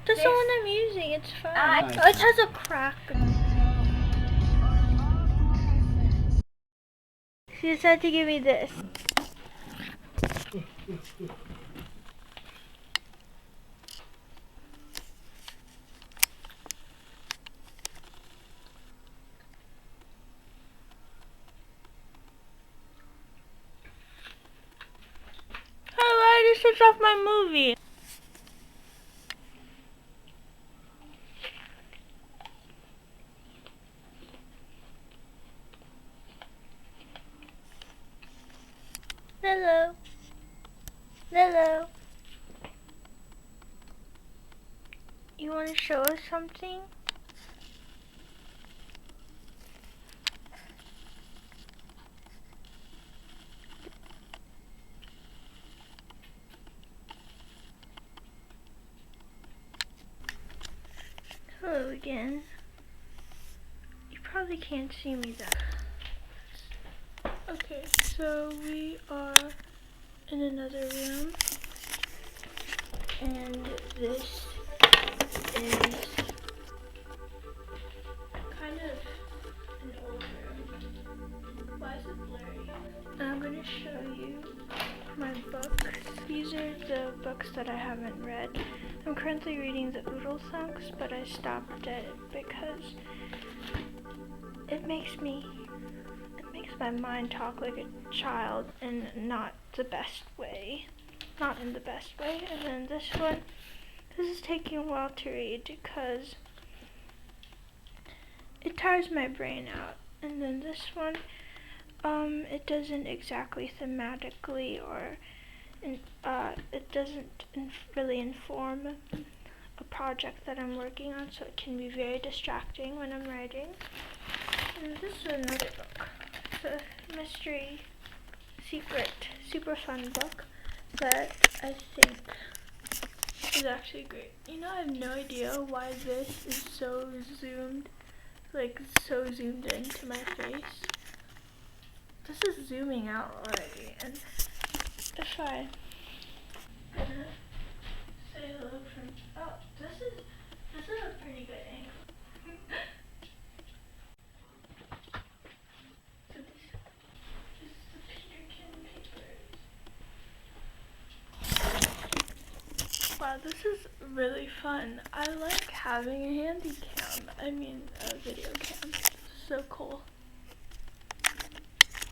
That's the one I'm using. It's fine. Nice. Oh, it has a crack. She decided to give me this. I just switched off my movie. Hello. Hello. You want to show us something? Hello again. You probably can't see me though. Okay, so we are in another room, and this is kind of an old room. Why is it blurry? I'm going to show you my books. These are the books that I haven't read. I'm currently reading the Oodle Thunks, but I stopped it because it makes my mind talk like a child in not the best way. Not in the best way. And then this is taking a while to read because it tires my brain out. And then this one, it doesn't exactly thematically or it doesn't really inform a project that I'm working on, so it can be very distracting when I'm writing. And this is another book. It's a mystery, secret, super fun book that I think is actually great. You know, I have no idea why this is so zoomed into my face. This is zooming out already, and if I say hello from, oh, this is a pretty good angle. So this is the Peterkin papers. Wow, this is really fun. I like having a handy cam. I mean, a video cam. It's so cool.